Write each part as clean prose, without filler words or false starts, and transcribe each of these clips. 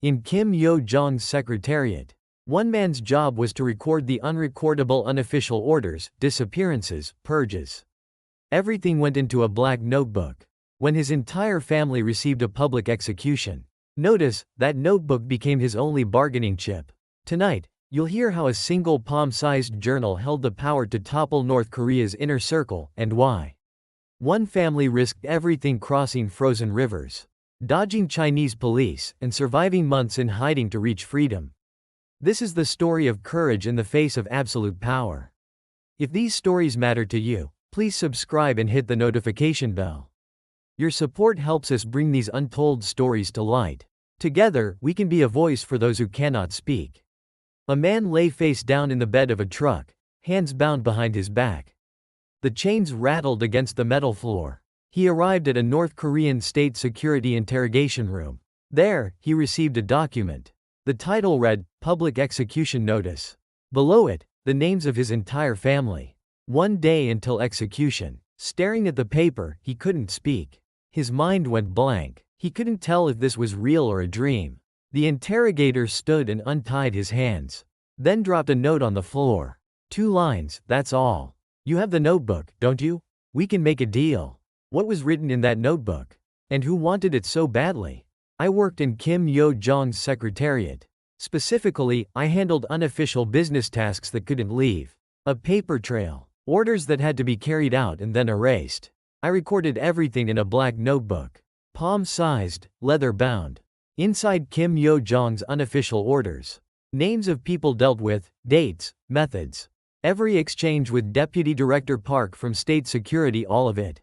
In Kim Yo Jong's secretariat, one man's job was to record the unrecordable unofficial orders, disappearances, purges. Everything went into a black notebook. When his entire family received a public execution, notice, that notebook became his only bargaining chip. Tonight, you'll hear how a single palm-sized journal held the power to topple North Korea's inner circle, and why. One family risked everything crossing frozen rivers, dodging Chinese police, and surviving months in hiding to reach freedom. This is the story of courage in the face of absolute power. If these stories matter to you, please subscribe and hit the notification bell. Your support helps us bring these untold stories to light. Together, we can be a voice for those who cannot speak. A man lay face down in the bed of a truck, hands bound behind his back. The chains rattled against the metal floor. He arrived at a North Korean state security interrogation room. There, he received a document. The title read, Public Execution Notice. Below it, the names of his entire family. 1 day until execution. Staring at the paper, he couldn't speak. His mind went blank. He couldn't tell if this was real or a dream. The interrogator stood and untied his hands. Then dropped a note on the floor. 2 lines, that's all. You have the notebook, don't you? We can make a deal. What was written in that notebook? And who wanted it so badly? I worked in Kim Yo Jong's secretariat. Specifically, I handled unofficial business tasks that couldn't leave a paper trail. Orders that had to be carried out and then erased. I recorded everything in a black notebook. Palm-sized, leather-bound. Inside Kim Yo Jong's unofficial orders. Names of people dealt with, dates, methods. Every exchange with Deputy Director Park from State Security, all of it.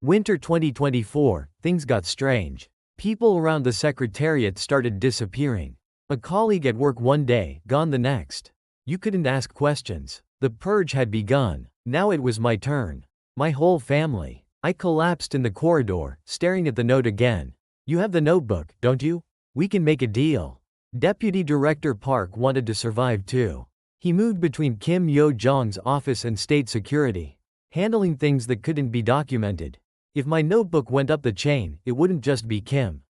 Winter 2024, things got strange. People around the secretariat started disappearing. A colleague at work one day, gone the next. You couldn't ask questions. The purge had begun. Now it was my turn. My whole family. I collapsed in the corridor, staring at the note again. You have the notebook, don't you? We can make a deal. Deputy Director Park wanted to survive too. He moved between Kim Yo Jong's office and state security, handling things that couldn't be documented. If my notebook went up the chain, it wouldn't just be Kim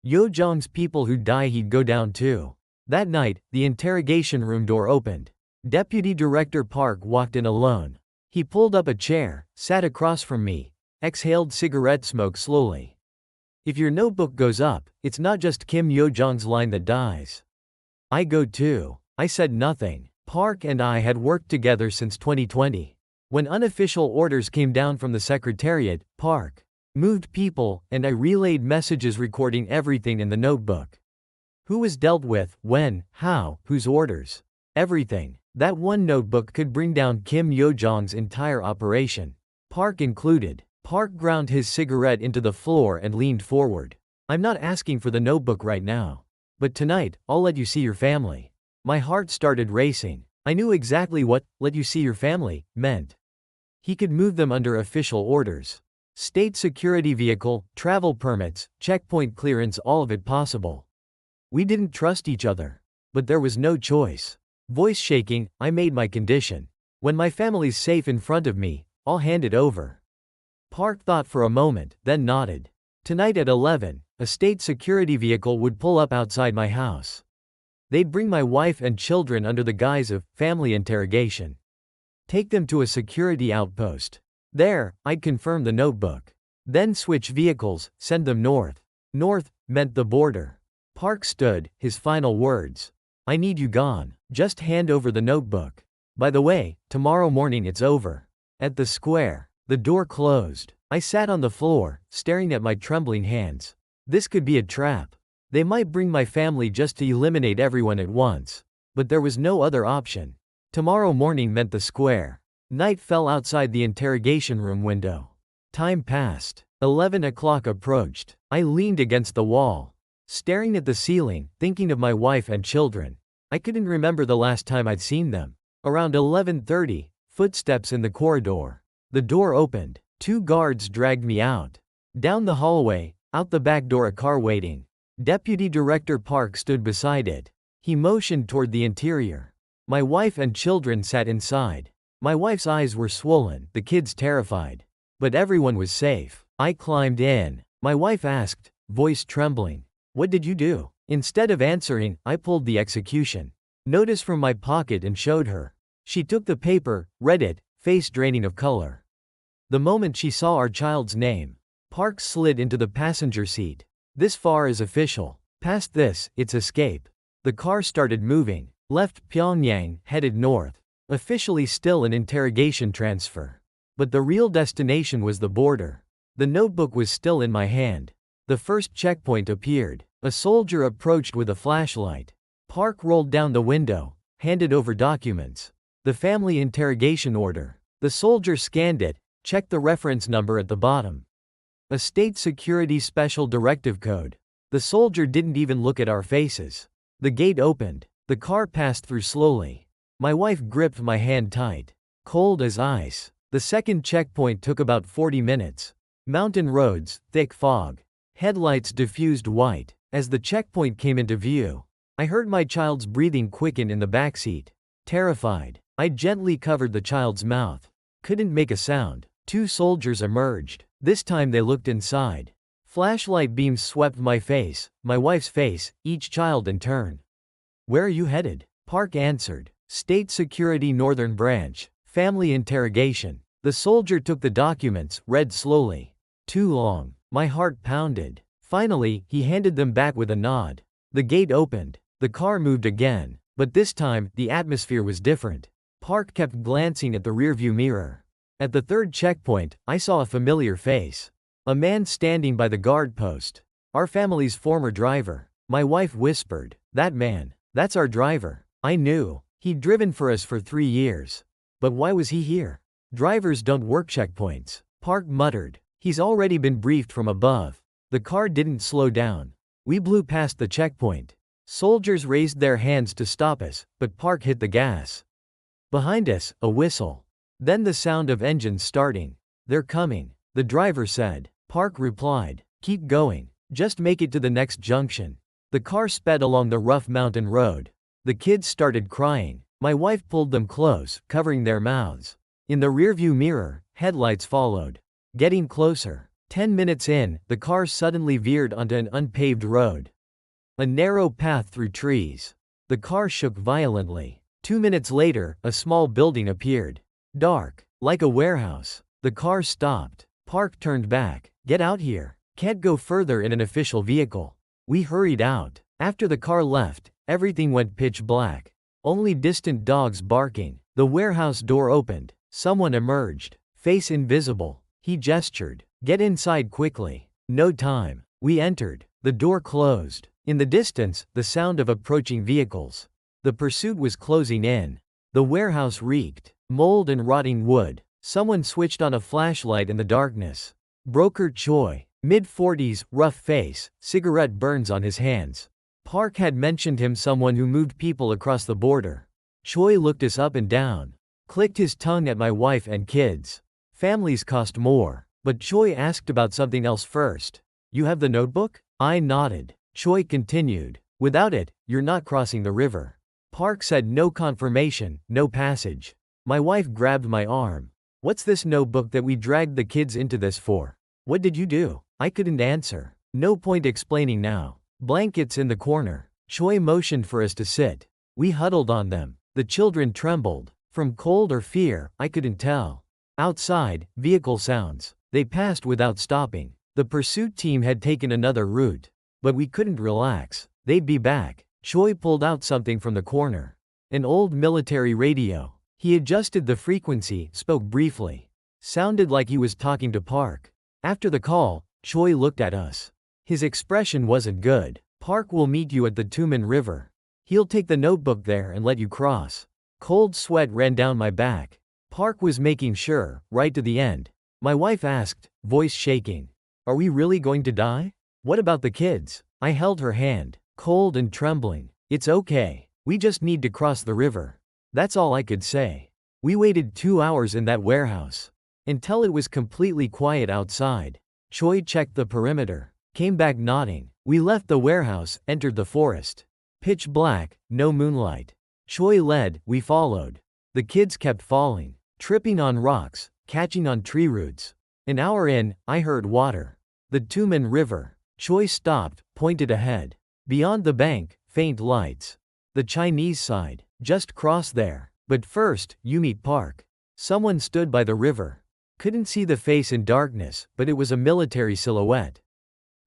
Yo Jong's people who'd die, he'd go down too. That night, the interrogation room door opened. Deputy Director Park walked in alone. He pulled up a chair, sat across from me, exhaled cigarette smoke slowly. If your notebook goes up, it's not just Kim Yo Jong's line that dies. I go too. I said nothing. Park and I had worked together since 2020. When unofficial orders came down from the secretariat, Park moved people, and I relayed messages recording everything in the notebook. Who was dealt with, when, how, whose orders. Everything. That one notebook could bring down Kim Yo Jong's entire operation. Park included. Park ground his cigarette into the floor and leaned forward. I'm not asking for the notebook right now. But tonight, I'll let you see your family. My heart started racing. I knew exactly what "let you see your family" meant. He could move them under official orders. State security vehicle, travel permits, checkpoint clearance, all of it possible. We didn't trust each other. But there was no choice. Voice shaking, I made my condition. When my family's safe in front of me, I'll hand it over. Park thought for a moment, then nodded. Tonight at 11, a state security vehicle would pull up outside my house. They'd bring my wife and children under the guise of family interrogation. Take them to a security outpost. There, I'd confirm the notebook. Then switch vehicles, send them north. North meant the border. Park stood, his final words. I need you gone. Just hand over the notebook. By the way, tomorrow morning it's over. At the square. The door closed. I sat on the floor, staring at my trembling hands. This could be a trap. They might bring my family just to eliminate everyone at once. But there was no other option. Tomorrow morning meant the square. Night fell outside the interrogation room window. Time passed. 11 o'clock approached. I leaned against the wall, staring at the ceiling, thinking of my wife and children. I couldn't remember the last time I'd seen them. Around 11:30, footsteps in the corridor. The door opened. 2 guards dragged me out. Down the hallway, out the back door, a car waiting. Deputy Director Park stood beside it. He motioned toward the interior. My wife and children sat inside. My wife's eyes were swollen, the kids terrified. But everyone was safe. I climbed in. My wife asked, voice trembling, "What did you do?" Instead of answering, I pulled the execution notice from my pocket and showed her. She took the paper, read it, face draining of color. The moment she saw our child's name, Park slid into the passenger seat. This far is official. Past this, it's escape. The car started moving, left Pyongyang, headed north. Officially still an interrogation transfer. But the real destination was the border. The notebook was still in my hand. The first checkpoint appeared. A soldier approached with a flashlight. Park rolled down the window, handed over documents. The family interrogation order. The soldier scanned it, checked the reference number at the bottom. A state security special directive code. The soldier didn't even look at our faces. The gate opened. The car passed through slowly. My wife gripped my hand tight. Cold as ice. The second checkpoint took about 40 minutes. Mountain roads, thick fog. Headlights diffused white. As the checkpoint came into view, I heard my child's breathing quicken in the backseat. Terrified, I gently covered the child's mouth. Couldn't make a sound. 2 soldiers emerged. This time they looked inside. Flashlight beams swept my face, my wife's face, each child in turn. "Where are you headed?" Park answered. "State Security Northern Branch. Family interrogation." The soldier took the documents, read slowly. Too long. My heart pounded. Finally, he handed them back with a nod. The gate opened. The car moved again. But this time, the atmosphere was different. Park kept glancing at the rearview mirror. At the third checkpoint, I saw a familiar face. A man standing by the guard post. Our family's former driver. My wife whispered, "That man. That's our driver." I knew. He'd driven for us for 3 years. But why was he here? "Drivers don't work checkpoints," Park muttered. "He's already been briefed from above." The car didn't slow down. We blew past the checkpoint. Soldiers raised their hands to stop us, but Park hit the gas. Behind us, a whistle. Then the sound of engines starting. "They're coming," the driver said. Park replied, "Keep going. Just make it to the next junction." The car sped along the rough mountain road. The kids started crying. My wife pulled them close, covering their mouths. In the rearview mirror, headlights followed. Getting closer. 10 minutes in, the car suddenly veered onto an unpaved road. A narrow path through trees. The car shook violently. 2 minutes later, a small building appeared. Dark, like a warehouse. The car stopped. Park turned back. "Get out here. Can't go further in an official vehicle." We hurried out. After the car left, everything went pitch black. Only distant dogs barking. The warehouse door opened. Someone emerged. Face invisible. He gestured. "Get inside quickly." No time. We entered. The door closed. In the distance, the sound of approaching vehicles. The pursuit was closing in. The warehouse reeked. Mold and rotting wood. Someone switched on a flashlight in the darkness. Broker Choi. Mid-40s, rough face, cigarette burns on his hands. Park had mentioned him someone who moved people across the border. Choi looked us up and down. Clicked his tongue at my wife and kids. Families cost more. But Choi asked about something else first. "You have the notebook?" I nodded. Choi continued. "Without it, you're not crossing the river." Park said no confirmation, no passage. My wife grabbed my arm. "What's this notebook that we dragged the kids into this for? What did you do?" I couldn't answer. No point explaining now. Blankets in the corner. Choi motioned for us to sit. We huddled on them. The children trembled. From cold or fear, I couldn't tell. Outside, vehicle sounds. They passed without stopping. The pursuit team had taken another route. But we couldn't relax. They'd be back. Choi pulled out something from the corner. An old military radio. He adjusted the frequency, spoke briefly. Sounded like he was talking to Park. After the call, Choi looked at us. His expression wasn't good. "Park will meet you at the Tumen River. He'll take the notebook there and let you cross." Cold sweat ran down my back. Park was making sure, right to the end. My wife asked, voice shaking, "Are we really going to die? What about the kids?" I held her hand, cold and trembling. "It's okay. We just need to cross the river." That's all I could say. We waited 2 hours in that warehouse. Until it was completely quiet outside. Choi checked the perimeter. Came back nodding. We left the warehouse, entered the forest. Pitch black, no moonlight. Choi led, we followed. The kids kept falling. Tripping on rocks, catching on tree roots. An hour in, I heard water. The Tumen River. Choi stopped, pointed ahead. Beyond the bank, faint lights. The Chinese side. Just cross there. But first, you meet Park. Someone stood by the river. Couldn't see the face in darkness, but it was a military silhouette.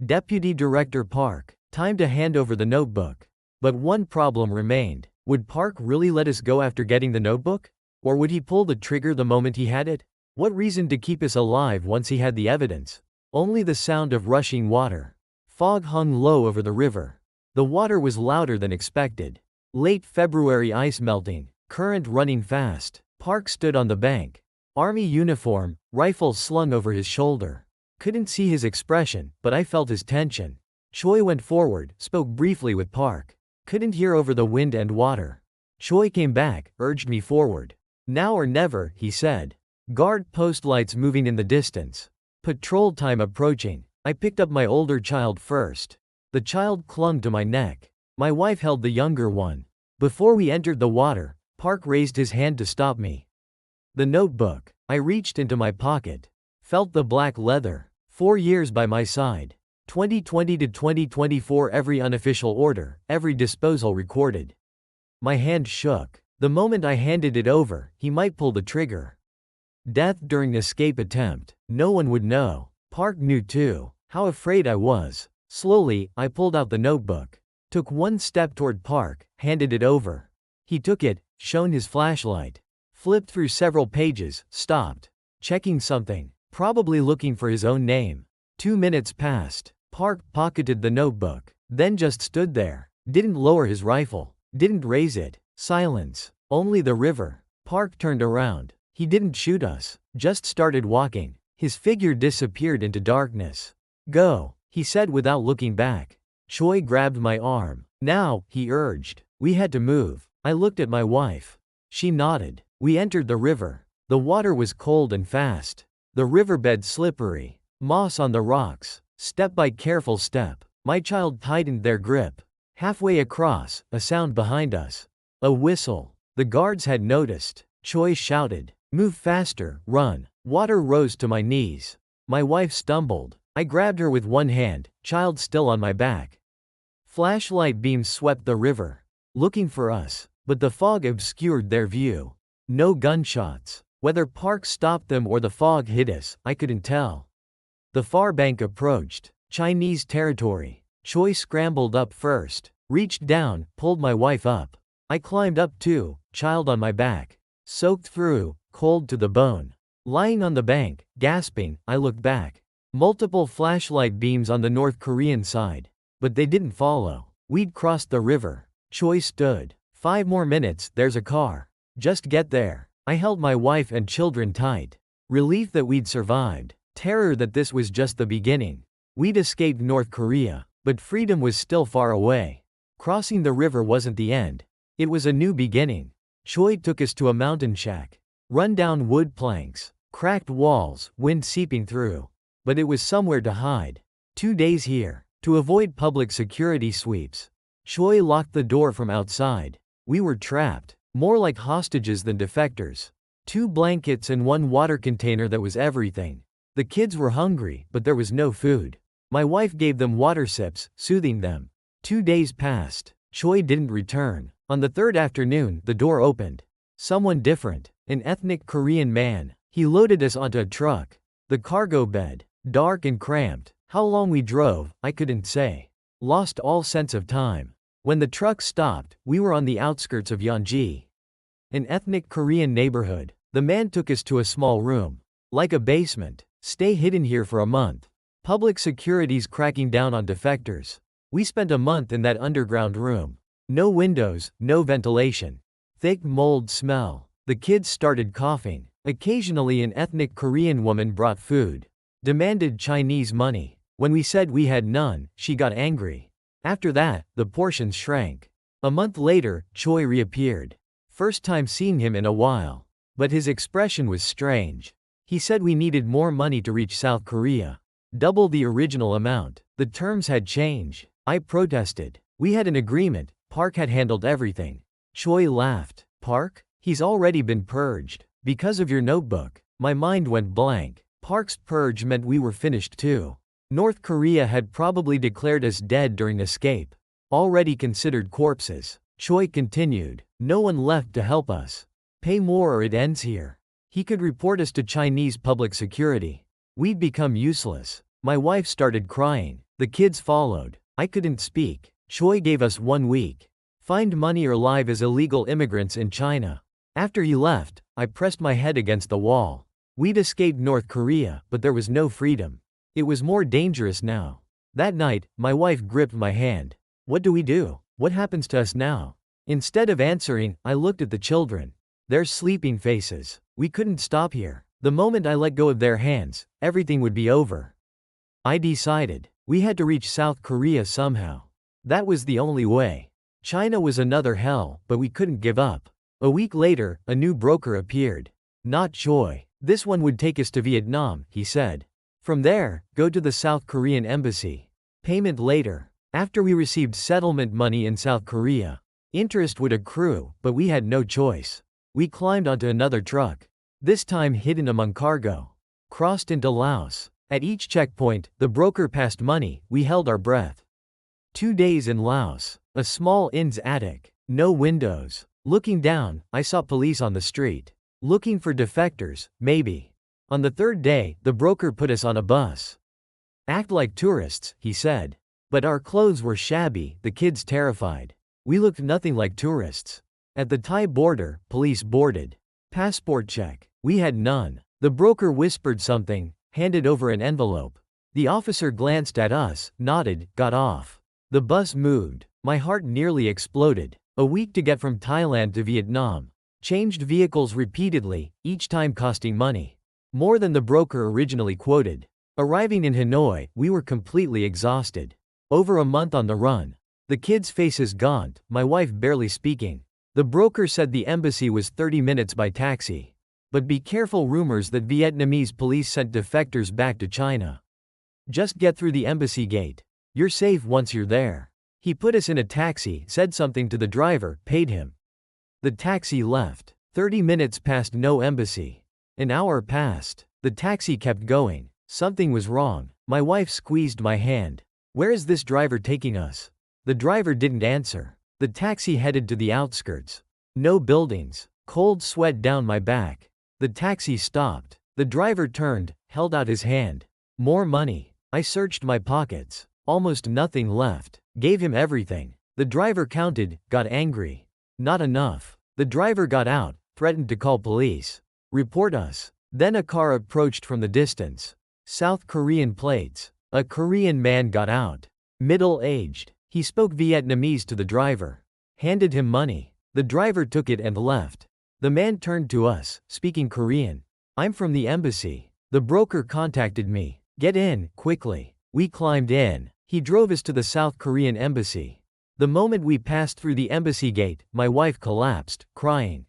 Deputy Director Park. Time to hand over the notebook. But one problem remained. Would Park really let us go after getting the notebook? Or would he pull the trigger the moment he had it? What reason to keep us alive once he had the evidence? Only the sound of rushing water. Fog hung low over the river. The water was louder than expected. Late February ice melting, current running fast. Park stood on the bank. Army uniform, rifle slung over his shoulder. Couldn't see his expression, but I felt his tension. Choi went forward, spoke briefly with Park. Couldn't hear over the wind and water. Choi came back, urged me forward. Now or never, he said. Guard post lights moving in the distance. Patrol time approaching. I picked up my older child first. The child clung to my neck. My wife held the younger one. Before we entered the water, Park raised his hand to stop me. The notebook. I reached into my pocket. Felt the black leather. 4 years by my side. 2020 to 2024, every unofficial order, every disposal recorded. My hand shook. The moment I handed it over, he might pull the trigger. Death during escape attempt. No one would know. Park knew too. How afraid I was. Slowly, I pulled out the notebook. Took one step toward Park, handed it over. He took it, shone his flashlight. Flipped through several pages, stopped. Checking something. Probably looking for his own name. 2 minutes passed. Park pocketed the notebook. Then just stood there. Didn't lower his rifle. Didn't raise it. Silence. Only the river. Park turned around. He didn't shoot us. Just started walking. His figure disappeared into darkness. Go, he said without looking back. Choi grabbed my arm. Now, he urged. We had to move. I looked at my wife. She nodded. We entered the river. The water was cold and fast. The riverbed slippery. Moss on the rocks. Step by careful step. My child tightened their grip. Halfway across, a sound behind us. A whistle. The guards had noticed. Choi shouted. Move faster, run. Water rose to my knees. My wife stumbled. I grabbed her with one hand, child still on my back. Flashlight beams swept the river. Looking for us. But the fog obscured their view. No gunshots. Whether Park stopped them or the fog hid us, I couldn't tell. The far bank approached. Chinese territory. Choi scrambled up first. Reached down, pulled my wife up. I climbed up too, child on my back. Soaked through, cold to the bone. Lying on the bank, gasping, I looked back. Multiple flashlight beams on the North Korean side. But they didn't follow. We'd crossed the river. Choi stood. 5 more minutes, there's a car. Just get there. I held my wife and children tight. Relief that we'd survived. Terror that this was just the beginning. We'd escaped North Korea, but freedom was still far away. Crossing the river wasn't the end. It was a new beginning. Choi took us to a mountain shack. Run-down wood planks. Cracked walls, wind seeping through. But it was somewhere to hide. 2 days here. To avoid public security sweeps. Choi locked the door from outside. We were trapped. More like hostages than defectors. 2 blankets and 1 water container, that was everything. The kids were hungry, but there was no food. My wife gave them water sips, soothing them. 2 days passed. Choi didn't return. On the 3rd afternoon, the door opened. Someone different. An ethnic Korean man. He loaded us onto a truck. The cargo bed. Dark and cramped. How long we drove, I couldn't say. Lost all sense of time. When the truck stopped, we were on the outskirts of Yeonji. An ethnic Korean neighborhood. The man took us to a small room. Like a basement. Stay hidden here for a month. Public security's cracking down on defectors. We spent a month in that underground room. No windows, no ventilation. Thick mold smell. The kids started coughing. Occasionally an ethnic Korean woman brought food. Demanded Chinese money. When we said we had none, she got angry. After that, the portions shrank. A month later, Choi reappeared. First time seeing him in a while. But his expression was strange. He said we needed more money to reach South Korea. Double the original amount. The terms had changed. I protested. We had an agreement. Park had handled everything. Choi laughed. Park? He's already been purged. Because of your notebook. My mind went blank. Park's purge meant we were finished too. North Korea had probably declared us dead during escape. already considered corpses. Choi continued. No one left to help us. Pay more or it ends here. He could report us to Chinese public security. We'd become useless. My wife started crying. The kids followed. I couldn't speak. Choi gave us 1 week. Find money or live as illegal immigrants in China. After he left, I pressed my head against the wall. We'd escaped North Korea, but there was no freedom. It was more dangerous now. That night, my wife gripped my hand. What do we do? What happens to us now? Instead of answering, I looked at the children. Their sleeping faces. We couldn't stop here. The moment I let go of their hands, everything would be over. I decided. We had to reach South Korea somehow. That was the only way. China was another hell, but we couldn't give up. A week later, a new broker appeared. Not Choi. This one would take us to Vietnam, he said. From there, go to the South Korean embassy. Payment later. After we received settlement money in South Korea, interest would accrue, but we had no choice. We climbed onto another truck. This time hidden among cargo. Crossed into Laos. At each checkpoint, the broker passed money. We held our breath. 2 days in Laos. A small inn's attic. No windows. Looking down, I saw police on the street. Looking for defectors, maybe. On the 3rd day, the broker put us on a bus. Act like tourists, he said. But our clothes were shabby, the kids terrified. We looked nothing like tourists. At the Thai border, police boarded. Passport check. We had none. The broker whispered something, handed over an envelope. The officer glanced at us, nodded, got off. The bus moved. My heart nearly exploded. A week to get from Thailand to Vietnam. Changed vehicles repeatedly, each time costing money. More than the broker originally quoted. Arriving in Hanoi, we were completely exhausted. Over a month on the run. The kids' faces gaunt, my wife barely speaking. The broker said the embassy was 30 minutes by taxi. But be careful, rumors that Vietnamese police sent defectors back to China. Just get through the embassy gate. You're safe once you're there. He put us in a taxi, said something to the driver, paid him. The taxi left. 30 minutes passed, no embassy. An hour passed. The taxi kept going. Something was wrong. My wife squeezed my hand. Where is this driver taking us? The driver didn't answer. The taxi headed to the outskirts. No buildings. Cold sweat down my back. The taxi stopped. The driver turned, held out his hand. More money. I searched my pockets. Almost nothing left. Gave him everything. The driver counted, got angry. Not enough. The driver got out, threatened to call police. Report us. Then a car approached from the distance. South Korean plates. A Korean man got out. Middle-aged. He spoke Vietnamese to the driver. Handed him money. The driver took it and left. The man turned to us, speaking Korean. I'm from the embassy. The broker contacted me. Get in, quickly. We climbed in. He drove us to the South Korean embassy. The moment we passed through the embassy gate, my wife collapsed, crying.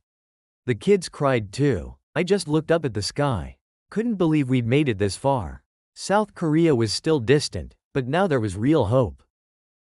The kids cried too. I just looked up at the sky. Couldn't believe we'd made it this far. South Korea was still distant, but now there was real hope.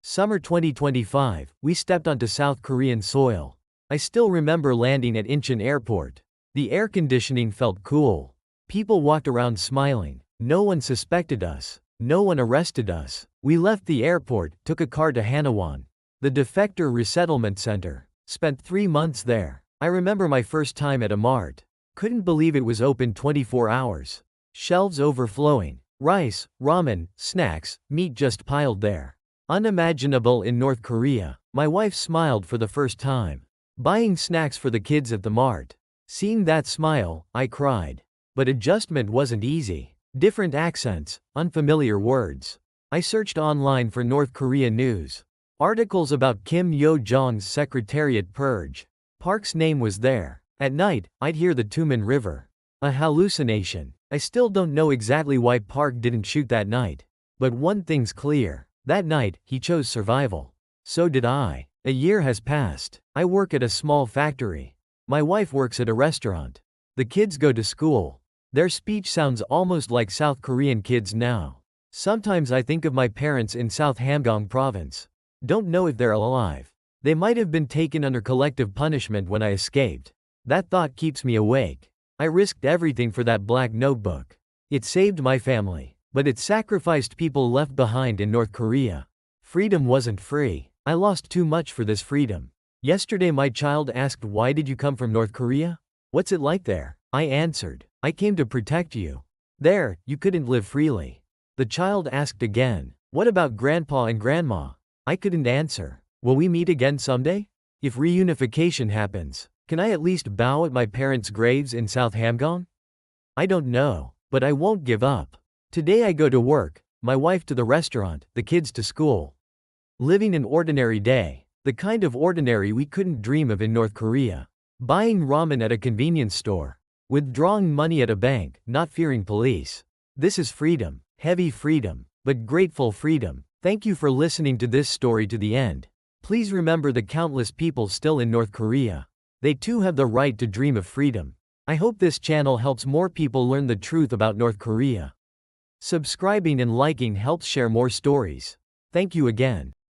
Summer 2025, we stepped onto South Korean soil. I still remember landing at Incheon Airport. The air conditioning felt cool. People walked around smiling. No one suspected us. No one arrested us. We left the airport, took a car to Hanawon, the Defector resettlement center. Spent 3 months there. I remember my first time at a mart. Couldn't believe it was open 24 hours. Shelves overflowing. Rice, ramen, snacks, meat just piled there. Unimaginable in North Korea. My wife smiled for the first time. Buying snacks for the kids at the mart. Seeing that smile, I cried. But adjustment wasn't easy. Different accents, unfamiliar words. I searched online for North Korea news. Articles about Kim Yo Jong's secretariat purge. Park's name was there. At night, I'd hear the Tumen River. A hallucination. I still don't know exactly why Park didn't shoot that night. But one thing's clear. That night, he chose survival. So did I. A year has passed. I work at a small factory. My wife works at a restaurant. The kids go to school. Their speech sounds almost like South Korean kids now. Sometimes I think of my parents in South Hamgyong province. Don't know if they're alive. They might have been taken under collective punishment when I escaped. That thought keeps me awake. I risked everything for that black notebook. It saved my family, but it sacrificed people left behind in North Korea. Freedom wasn't free. I lost too much for this freedom. Yesterday my child asked, why did you come from North Korea? What's it like there? I answered, I came to protect you. There, you couldn't live freely. The child asked again, what about grandpa and grandma? I couldn't answer. Will we meet again someday? If reunification happens, can I at least bow at my parents' graves in South Hamgyong? I don't know, but I won't give up. Today I go to work, my wife to the restaurant, the kids to school. Living an ordinary day, the kind of ordinary we couldn't dream of in North Korea. Buying ramen at a convenience store. Withdrawing money at a bank, not fearing police. This is freedom, heavy freedom, but grateful freedom. Thank you for listening to this story to the end. Please remember the countless people still in North Korea. They too have the right to dream of freedom. I hope this channel helps more people learn the truth about North Korea. Subscribing and liking helps share more stories. Thank you again.